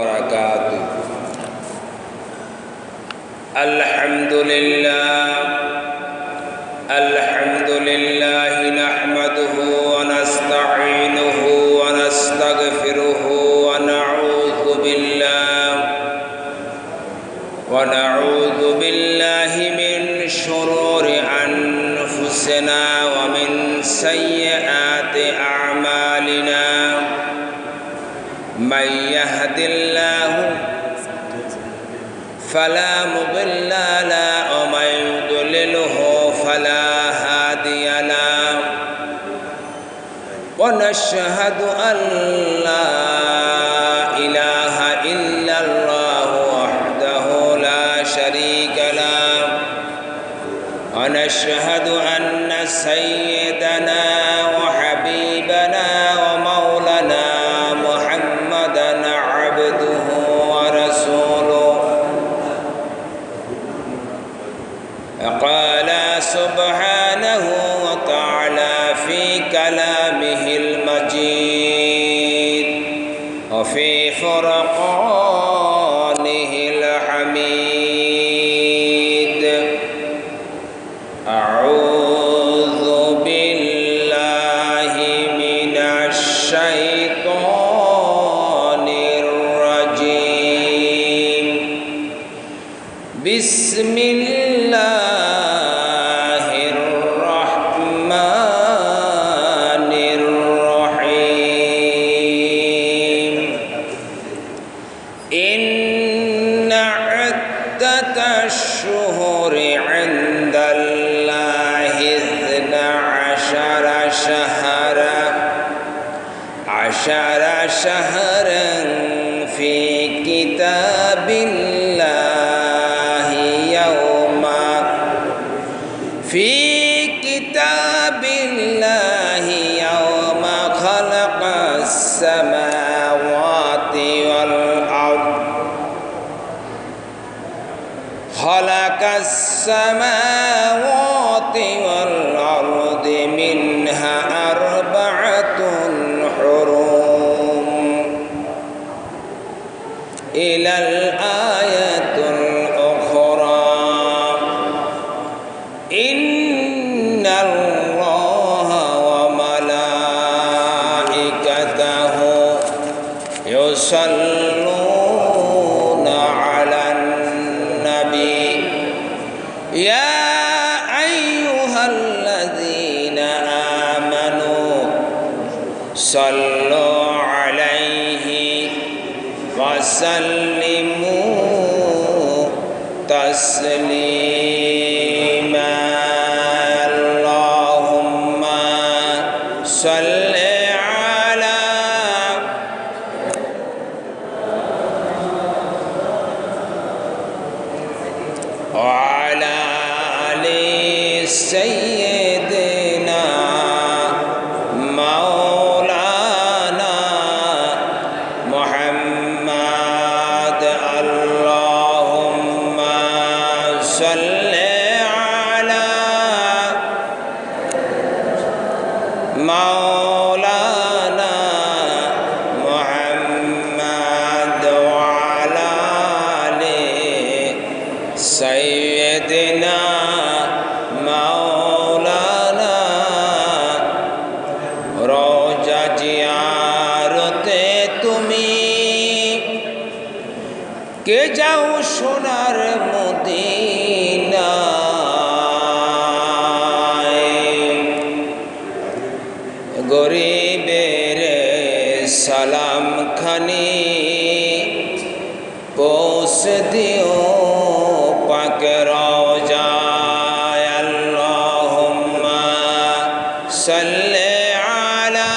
وبركاته. الحمد لله نحمده ونستعينه ونستغفره ونعوذ بالله من شرور أنفسنا ومن سيئات أعمالنا. من يهد الله فلا مضل له ومن يضلله فلا هادي له. ونشهد أن لا إله إلا الله وحده لا شريك له. ونشهد أن سيدنا وحبيبنا ومولانا محمدا عبده ورسوله. قال سبحانه وتعالى في كلامه المجيد وفي فرقانه الحميد. أعوذ بالله من الشيطان الرجيم. بسم الله الرحمن الرحيم. إن عدة الشهور عند الله 12 شهرا في كتاب الله يوم خلق السماوات والأرض. منها 4 حرم إلى الآية الأخرى. إن الله وملائكته يصلون على النبي. يا أيها الذين آمنوا صلوا عليه وسلموا تسليما. اللهم صل على وعلى آل سيدنا مولانا محمد. اللهم صل على مولانا محمد وعلى آل سيدنا مولانا. রোজা জিয়ারতে তুমি কে যাও সোনার মদিনায়। গরিবের সালাম খানি পৌঁছে দিও পাকে রওজায়। আল্লাহুম্মা সাল্লি আলা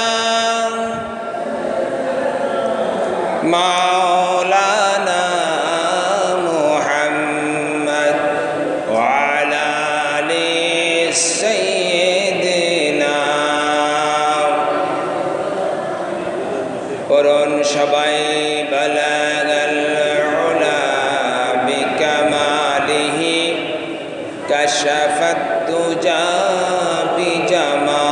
মাওলানা মুহাম্মদ ওয়া আলা আলি সাইয়্যিদিনা। পড়ুন সবাই বালাগাল উলা বিকামালিহি কাশাফাত দুজা বিজামালিহি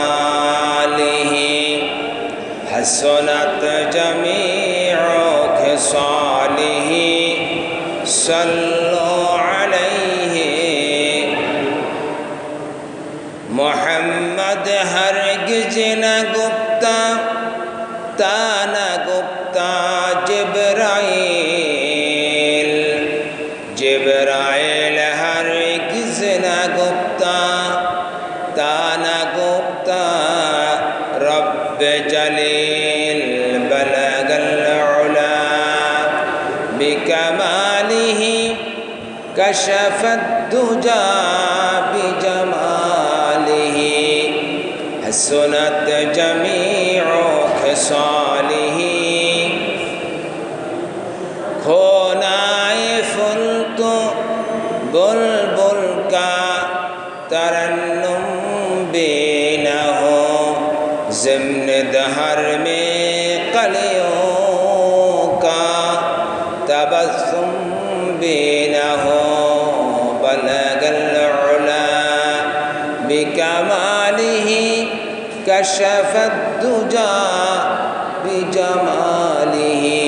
হাসনাত জামিউ খিসাল आलिहि सल्लु अलैहि मोहम्मद हरगिज़ न गुप्ता ताना गुप्ता जिब्राइल जिब्राइल हरगिज़ न गुप्ता ताना गुप्ता रब जलील बलगल उला बिकमालिहि कशफद दुजा बिजमालिहि हसनत जमीउ खसालिहि खोनाए फुल तो बुलबुल का तरन्नुम बेना हो ज़िम्न दहर में कलियों का तबस्सुम बेना हो बलगल उला बिकमालिहि कशफद दुजा बिजमालिहि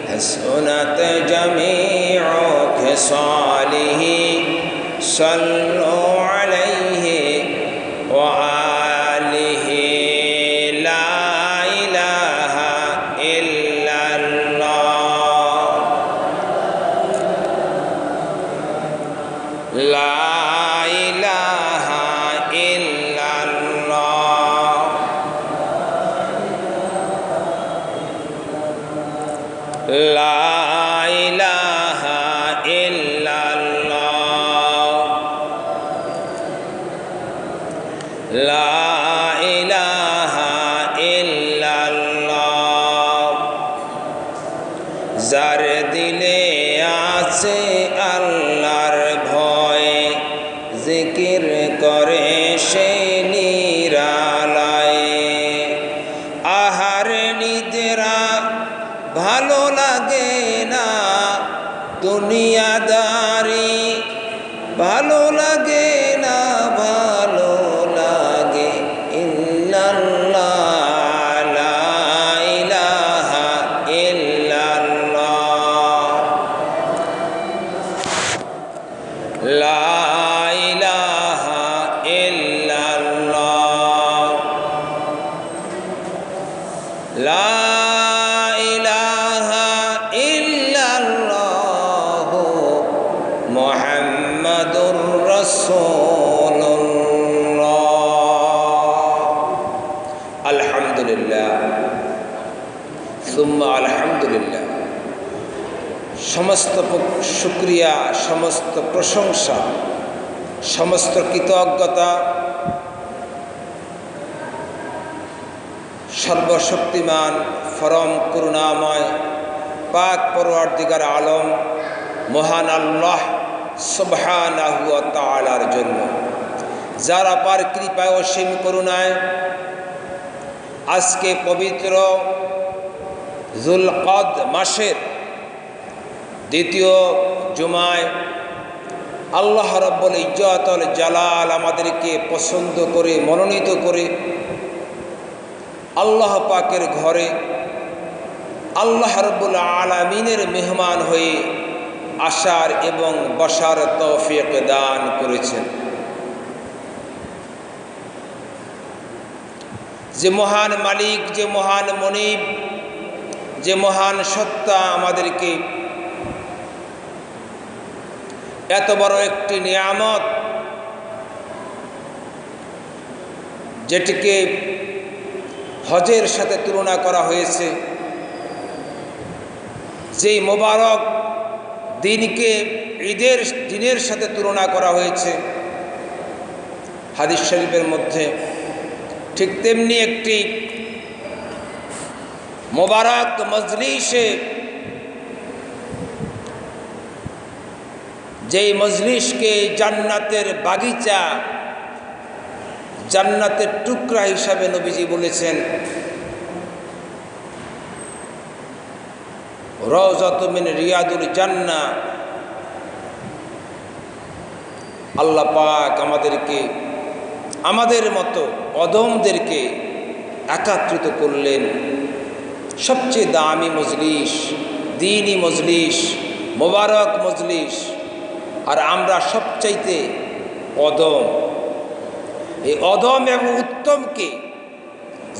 हसनत जमीउ खसालिहि सल्लु अलैहि व आलिहि ला इलाहा इल्लल्लाह ला इलाहा इल्लल्लाह ला इलाहा इल्लल्लाह ला इलाहा इल्लल्लाह जार दिले आछे आल्लाहर भय जिकिर करे से निरालाये आहार निद्रा भालो लागे ना दुनियादारी भालो लागे ना भालो लागे इल्लल्लाह ला इलाहा इल्लल्लाह ला इलाहा इल्लल्लाह ला इलाहा इल्लल्लाह मुहम्मदुर रसूलुल्लाह अल्हम्दुलिल्लाह सुम्मा अल्हम्दुलिल्लाह समस्त शुक्रिया समस्त प्रशंसा समस्त कृतज्ञता सर्वशक्तिमान परम करुणामय पाक परवरदिगार आलम महान आल्लाह सुबहानाहु व ताआलार जन्य जार अपार कृपाय असीम करुणाय आज के पवित्र जुलक़द मासेर द्वितीय जुमाय आल्लाह रब्बुल इज्जतुल जालाल आमादेरके पसंद करे मनोनीत करे आल्लाह पाकेर घरे आल्लाह रब्बुल आलामीनेर मेहमान हये आसार एवं बसार तौफिक दान करेছেন। जे महान मालिक जे महान मनिब जे महान सत्ता आमादेरके एत बड़ एकटी नियामत जेटिके हजेर साथे तुलना करा हयेছে जे मुबारक दिन के ईदेर दिनेर साथे तुलना करा हयेছে हादिस शरीफेर मध्य ठीक तेमनी एकटी मुबारक मजलिसे जे मजलिस के जान्नातेर बागिचा জান্নাতের টুকরা হিসাবে নবীজি বলেছেন রওজাতুম মিন রিয়াদুল জান্নাহ। আল্লাহ পাক আমাদেরকে আমাদের মতো অদমদেরকে একত্রিত করলেন সবচেয়ে দামি মজলিস দ্বীনি মজলিস, মোবারক মজলিস, আর আমরা সবচাইতে অদম। এই অদম এবং উত্তমকে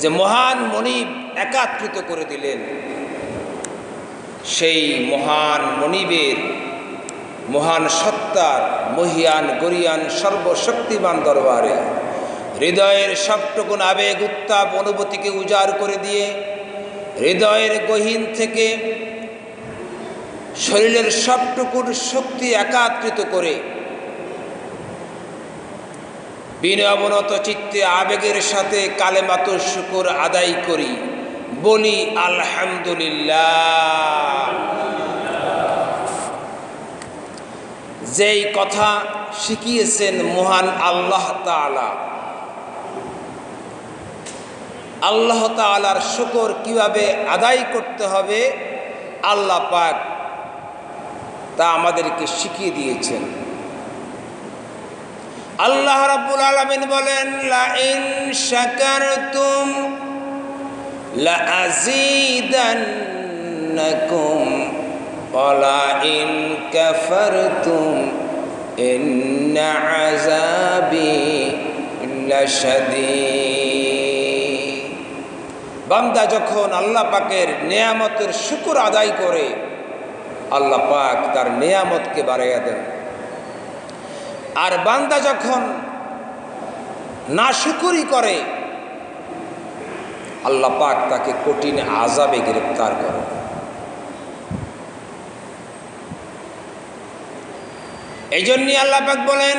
যে মহান মনিব একাত্রিত করে দিলেন, সেই মহান মনিবের, মহান সত্তার, মহিয়ান গরিয়ান সর্বশক্তিমান দরবারে হৃদয়ের সবটুকুন আবেগ উত্তাপ অনুভূতিকে উজাড় করে দিয়ে, হৃদয়ের গহীন থেকে শরীরের সবটুকুন শক্তি একাত্রিত করে বিনয়মনত চিত্তে আবেগের সাথে কালেমাতুর শুকর আদায় করি, বলি আলহামদুলিল্লাহ। যেই কথা শিখিয়েছেন মহান আল্লাহ তাআলা, আল্লাহ তাআলার শুকর কিভাবে আদায় করতে হবে আল্লাহ পাক তা আমাদেরকে শিখিয়ে দিয়েছেন। আল্লাহ রাব্বুল আলামিন বলেন, লা ইন শাকারতুম লা আযীদান্নাকুম ওয়া লা ইন কাফারতুম ইন্না আযাবি লাশাদীদ। বান্দা যখন আল্লাহ পাকের নেয়ামতের শুকর আদায় করে, আল্লাহ পাক তার নেয়ামতকে বাড়াইয়া দেন। আর বান্দা যখন নাশুকরি করে, আল্লাহ পাক তাকে কঠিন আযাবে গ্রেফতার করে। এই জন্যই আল্লাহ পাক বলেন,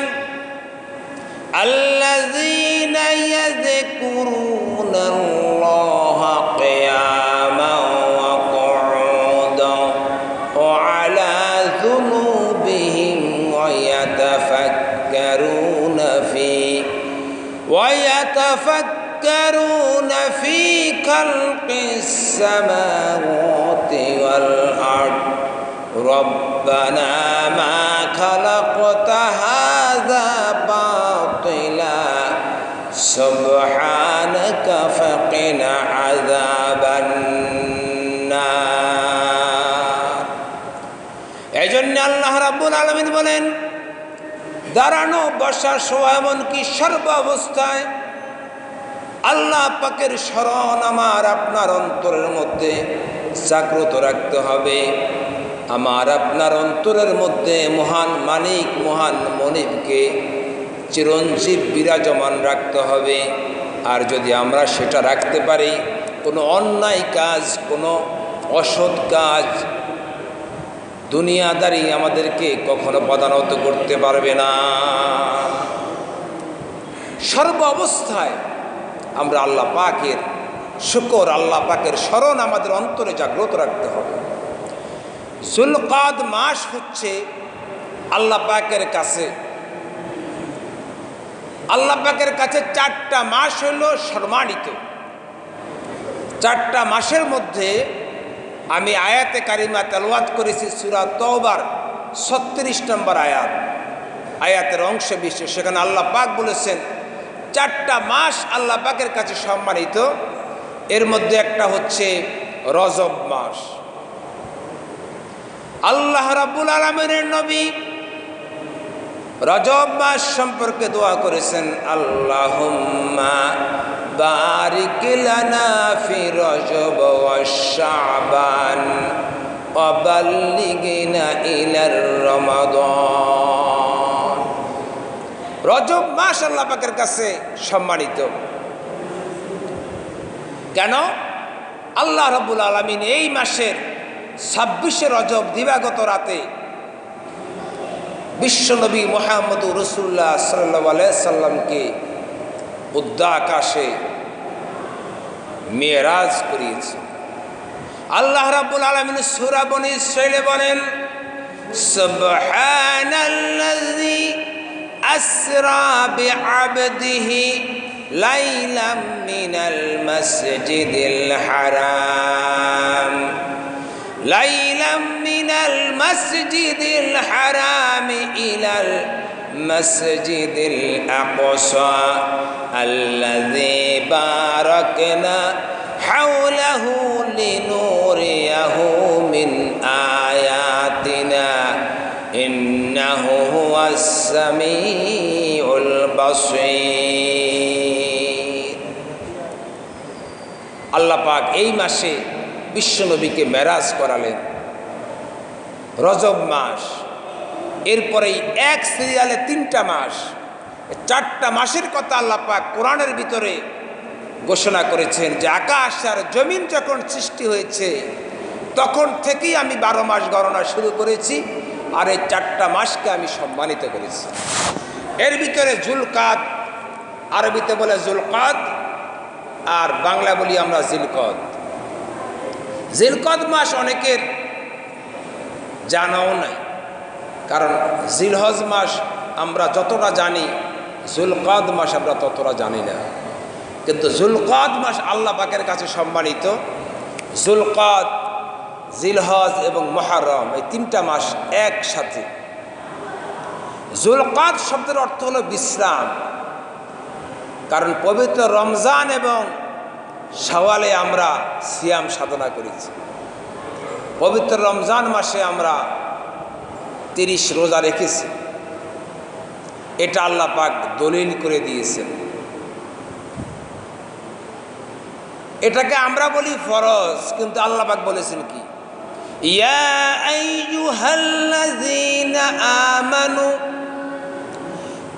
আল্লাযীনা ইয়াযকুরুনাল্লাহা কিয়ামান ওয়া কুউদান ওয়া আলা যুনুবিহিম ওয়া ইয়াতাফাক্কারুনা ফি খালকিস সামাওয়াতি ওয়াল আরদ রব্বানা মা খালাকতা হাযা বাতিলা সুবহানাকা ফাকিনা আযাবান নার। এই জন্য আল্লাহ রাব্বুল আলামিন বলেন, দাঁড়ানো, বসা, শোয়া, এমনকি সর্ব অবস্থায় আল্লাহ পাকের স্মরণ আমার আপনার অন্তরের মধ্যে জাগ্রত রাখতে হবে। আমার আপনার অন্তরের মধ্যে মহান মালিক, মহান মনিবকে চিরঞ্জীব বিরাজমান রাখতে হবে। আর যদি আমরা সেটা রাখতে পারি, কোনো অন্যায় কাজ, কোনো অসৎ কাজ, দুনিয়াদারি আমাদেরকে কখনো পদানত করতে পারবে না। সর্ব অবস্থায় আমরা আল্লাহ পাকের শুকর, আল্লাহ পাকের স্মরণ আমাদের অন্তরে জাগ্রত রাখতে হবে। যুলকাদ মাস হচ্ছে আল্লাহ পাকের কাছে, আল্লাহ পাকের কাছে 4টা মাস হইল সম্মানিত। 4টা মাসের মধ্যে আমি আয়াতে কারিমা তেলাওয়াত করেছি সূরা তাওবার 36 নম্বর আয়াতের অংশ বিশেষ। সেখানে আল্লাহ পাক বলেছেন 4টা মাস আল্লাহ পাকের কাছে সম্মানিত। এর মধ্যে একটা হচ্ছে রজব মাস। আল্লাহ রাব্বুল আলামিনের নবী রজব মাস সম্পর্কে দোয়া করেছেন, আল্লাহুম্মা বারিক লানা ফি রজব ওয়া শাবান ওয়া বাল্লিগনা ইলা রমাদান। রজব মাস আল্লাহ পাকের কাছে সম্মানিত। কেন? আল্লাহ রাব্বুল আলামিন এই মাসের 26শে রজব দিবাগত রাতে বিশ্বনবী মুহাম্মদুর রাসূলুল্লাহ সাল্লাল্লাহু আলাইহি সাল্লামকে উদ্দা আকাশে মেরাজ করিয়েছে। আল্লাহ রাব্বুল আলামিন সূরা বনী ইসরাঈলে বলেন, সুবহানাল্লাযী আসরা বিআবদিহি লাইলাম মিনাল মাসজিদিল হারাম লাইলাম মিনাল মাসজিদিল হারাম ইলাল মাসজিদিল আকসা আল্লাযী বারাকনা হাওলাহু লিনুরিয়াহু মিন আয়াতিনা ইন্নাহু হুয়াস সামিউল বাসীর। আল্লাহ পাক এই মাসে বিশ্বনবীকে মেরাজ করালেন, রজব মাস, এরপরেই এক সিরিয়ালে 3টা মাস, 4টা মাসের কথা আল্লাহ পাক কোরআনের ভিতরে ঘোষণা করেছেন যে আকাশ আর জমিন যখন সৃষ্টি হয়েছে তখন থেকেই আমি 12 মাস গণনা শুরু করেছি, আর এই 4টা মাসকে আমি সম্মানিত করেছি। এর ভিতরে জুলকাদ, আরবিতে বলে জুলকাদ, আর বাংলা বলি আমরা জিলকদ। জিলকদ মাস অনেকের জানাও নাই, কারণ জিলহজ মাস আমরা যতটা জানি জুলকাদ মাস আমরা ততটা জানি না। কিন্তু জুলকাদ মাস আল্লাহ পাকের কাছে সম্মানিত। জুলকাদ, জিলহজ এবং মুহররম, এই 3টা মাস একসাথে। জুলকাদ শব্দের অর্থ হলো বিশ্রাম, কারণ পবিত্র রমজান এবং শাওয়ালে আমরা সিয়াম সাধনা করেছি। পবিত্র রমজান মাসে আমরা 30 রোজা রেখেছি, এটা আল্লাহ পাক দলিল করে দিয়েছেন। এটাকে আমরা বলি ফরজ, কিন্তু আল্লাহ পাক বলেছেন কি, ইয়া আইয়ুহাল্লাযীনা আমানু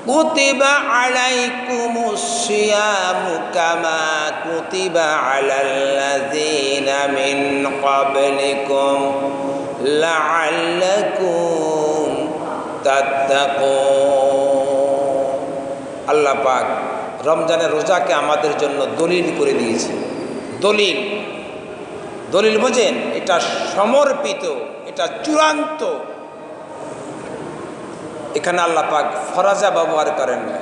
কুতিবা আলাইকুমুস সিয়ামু কামা কুতিবা আলাল্লাযীনা মিন ক্বাবলিকুম লাআল্লাকুম তাত্তাকুন। আল্লাহ পাক রমজানের রোজাকে আমাদের জন্য দলিল করে দিয়েছে। দলিল, দলিল বোঝেন? এটা সমর্পিত, এটা চূড়ান্ত। এখানে আল্লাহ পাক ফরাজা ব্যবহার করেন না।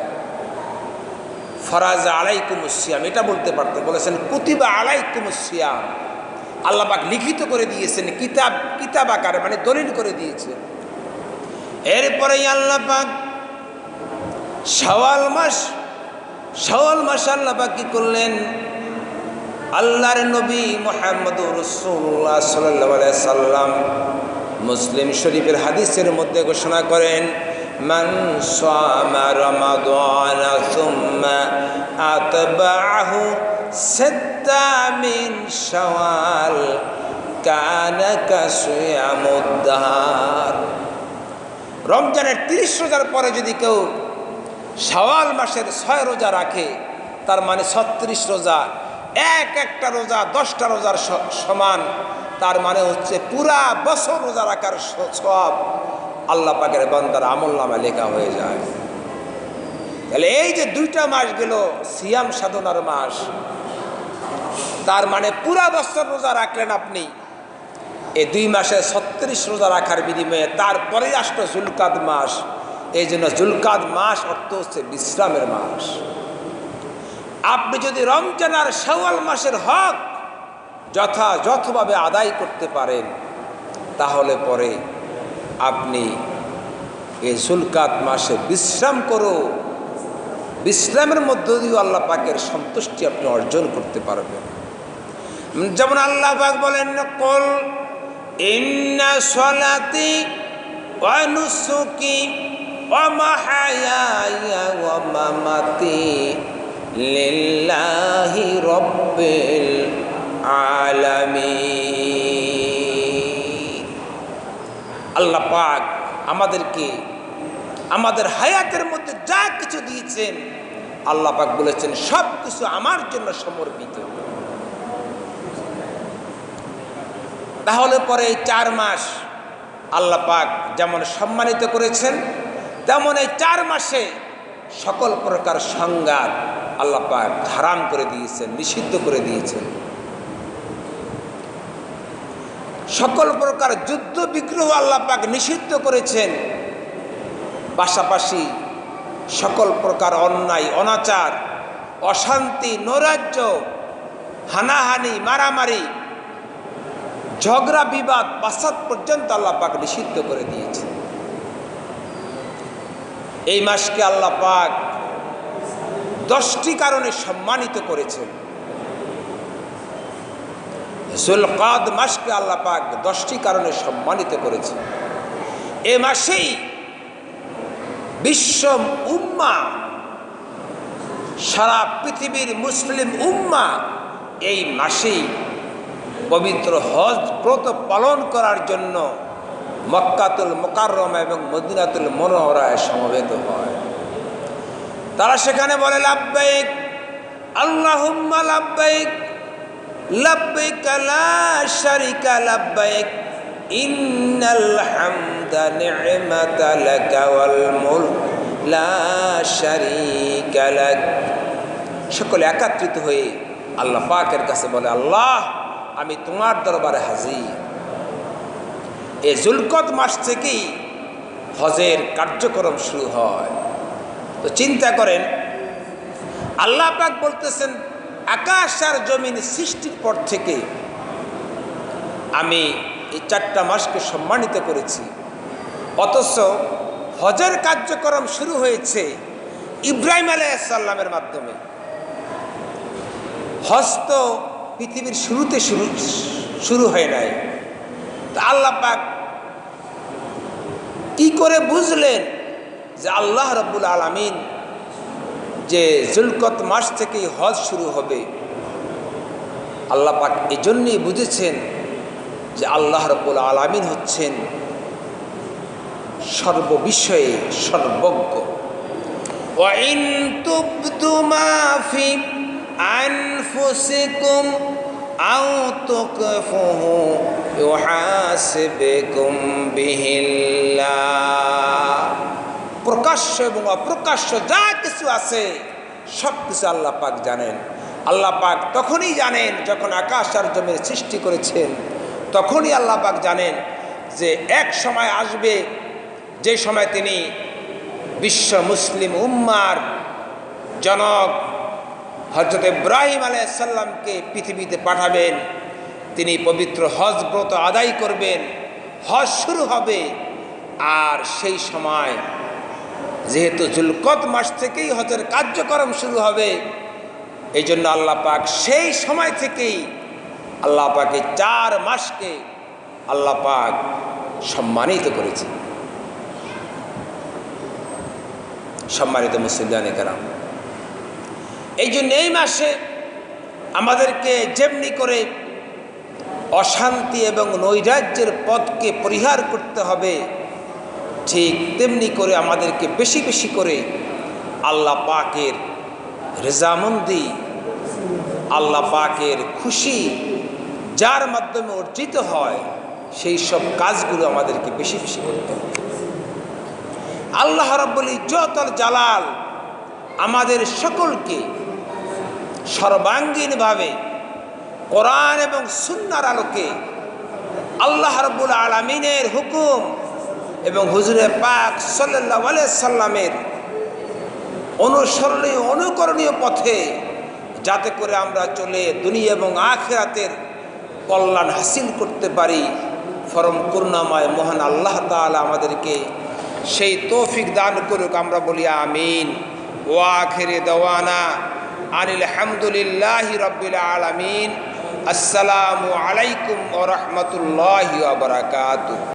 ফরাজা আলাইকুমুস সিয়াম এটা বলতে পারতেন, বলেছেন কুতিবা আলাইকুমুস সিয়াম। আল্লাহ পাক লিখিত করে দিয়েছেন, কিতাব আকারে, মানে দলিল করে দিয়েছেন। এরপরেই আল্লাহ পাক শাওয়াল মাস আল্লাহ পাক কি করলেন, আল্লাহর নবী মুহাম্মদুর রাসূলুল্লাহ সাল্লাল্লাহু আলাইহি সাল্লাম মুসলিম শরীফের হাদিসের মধ্যে ঘোষণা করেন, মান সামা রমাদানা সুম্মা আতবাহু সিত্তা মিন শাওয়াল কানা কাসিয়ামুদ দাহর। রমজানের 30 রোজার পরে যদি কেউ শাওয়াল মাসের 6 রোজা রাখে, তার মানে 36 রোজা, একটা রোজা 10টা রোজার সমান। তার মানে হচ্ছে পুরা বছর রোজা রাখার সওয়াব আল্লাহ পাকের বান্দার আমলনামায় লেখা হয়ে যায়। তাহলে এই যে 2টা মাস গেল সিয়াম সাধনার মাস, তার মানে পুরা বছর রোজা রাখলেন আপনি, এই 2 মাসে 36 রোজা রাখার বিনিময়ে তারপরে আসলো জুলকাদ মাস। এই জন্য জুলকাদ মাস অর্থ হচ্ছে বিশ্রামের মাস। আপনি যদি রমজান আর শাওয়াল মাসের হক যথাযথভাবে আদায় করতে পারেন, তাহলে পরে আপনি এই জুলকাদ মাসে বিশ্রাম করো, বিশ্রামের মধ্য দিয়ে আল্লাহ পাকের সন্তুষ্টি আপনি অর্জন করতে পারবেন। যেমন আল্লাহ পাক বলেন, কুল ইন্না সলাতি ওয়া নুসুকি ওয়া মাহয়ায়া ওয়া মামাতি লিল্লাহি রাব্বিল আলামিন। আল্লাহ পাক আমাদেরকে আমাদের হায়াতের মধ্যে যা কিছু দিয়েছেন, আল্লাহ পাক বলেছেন সব কিছু আমার জন্য সমর্পিত। তাহলে পরে এই 4 মাস আল্লাহ পাক যেমন সম্মানিত করেছেন, তেমন এই 4 মাসে সকল প্রকার সংঘাত আল্লাহ পাক হারাম করে দিয়েছেন, নিষিদ্ধ করে দিয়েছেন। সকল প্রকার যুদ্ধ বিগ্রহ আল্লাহ পাক নিষিদ্ধ করেছেন। পাশাপাশি সকল প্রকার অন্যায়, অনাচার, অশান্তি, নৈরাজ্য, হানাহানি, মারামারি, ঝগড়া বিবাদ, ফাসাদ পর্যন্ত আল্লাহ পাক নিষিদ্ধ করে দিয়েছে। এই মাসকে আল্লাহ পাক 10টি কারণে সম্মানিত করেছেন। যুলকাদ মাসকে আল্লাহ পাক 10টি কারণে সম্মানিত করেছে। এ মাসেই বিশ্ব উম্মাহ, সারা পৃথিবীর মুসলিম উম্মাহ এই মাসেই পবিত্র হজ ব্রত পালন করার জন্য মক্কাতুল মুকাররমা এবং মদিনাতুল মুনাওয়ারায় সমবেত হয়। তারা সেখানে বলে লাব্বাইক আল্লাহুম্মা লাব্বাইক লাব্বাইক লা শারিকা লাব্বাইক ইন্নাল হামদা নি'মাতা লাকা ওয়াল মুলক লা শারিকা লাক। সকলে একত্রিত হয়ে আল্লাহ পাকের কাছে বলে, আল্লাহ আমি তোমার দরবারে হাজির। এই যুলকদ মাস থেকেই হজের কার্যক্রম শুরু হয়। তো চিন্তা করেন, আল্লাহ পাক বলতেছেন আকাশ আর জমিন সৃষ্টির পর থেকে আমি এই 4টা মাসকে সম্মানিত করেছি, অথচ হজের কার্যক্রম শুরু হয়েছে ইব্রাহিম আলাইহিস সালামের মাধ্যমে। হজ তো পৃথিবীর শুরুতে শুরু হয় নাই। তো আল্লাহ পাক কি করে বুঝলেন যে আল্লাহ রাব্বুল আলামিন যে যুলকদ মাস থেকেই হজ শুরু হবে? আল্লাহ পাক এজন্যই বুঝেছেন যে আল্লাহ রাব্বুল আলামিন হচ্ছেন সর্ববিষয়ে সর্বজ্ঞ। ওয়া ইন তুবদু মা ফি আনফুসিকুম আও তুকফুহু ইউহাসিবকুম বিহিল্লাহ। প্রকাশ্য এবং অপ্রকাশ্য যা কিছু আছে সব কিছু আল্লাহ পাক জানেন। আল্লাহ পাক তখনই জানেন যখন আকাশ আর জমির সৃষ্টি করেছেন, তখনই আল্লাহ পাক জানেন যে এক সময় আসবে যে সময় তিনি বিশ্ব মুসলিম উম্মার জনক হযরত ইব্রাহিম আলাইহিস সালামকে পৃথিবীতে পাঠাবেন। তিনি পবিত্র হজ ব্রত আদায় করবেন, হজ শুরু হবে। আর সেই সময় যেহেতু যুলকদ মাস থেকেই হজের কার্যক্রম শুরু হবে, এই জন্য আল্লাহ পাক সেই সময় থেকেই আল্লাহ পাকে 4 মাসকে আল্লাহ পাক সম্মানিত করেছে। সম্মানিত মুসলিম কেরাম, এই জন্য এই মাসে আমাদেরকে যেমনি করে অশান্তি এবং নৈরাজ্যের পথকে পরিহার করতে হবে, ঠিক তেমনি করে আমাদেরকে বেশি বেশি করে আল্লাহ পাকের রেজামন্দি, আল্লাহ পাকের খুশি যার মাধ্যমে অর্জিত হয় সেই সব কাজগুলো আমাদেরকে বেশি বেশি করতে হবে। আল্লাহ রাব্বুল ইজ্জত আল জালাল আমাদের সকলকে সর্বাঙ্গীনভাবে কোরআন এবং সুন্নাহর আলোকে আল্লাহ রাব্বুল আলামিনের হুকুম এবং হুজুরে পাক সাল্লাল্লাহু আলাইহি সাল্লামের অনুসরণীয় অনুকরণীয় পথে যাতে করে আমরা চলে দুনিয়া এবং আখিরাতের কল্যাণ হাসিল করতে পারি, পরম করুণাময় মহান আল্লাহ তাআলা আমাদেরকে সেই তৌফিক দান করুক। আমরা বলি আমিন। ওয়া আখিরি দাওয়ানা আনিল হামদুলিল্লাহি রাব্বিল আলামিন। আসসালামু আলাইকুম ওয়া রাহমাতুল্লাহি ওয়া বারাকাতুহু।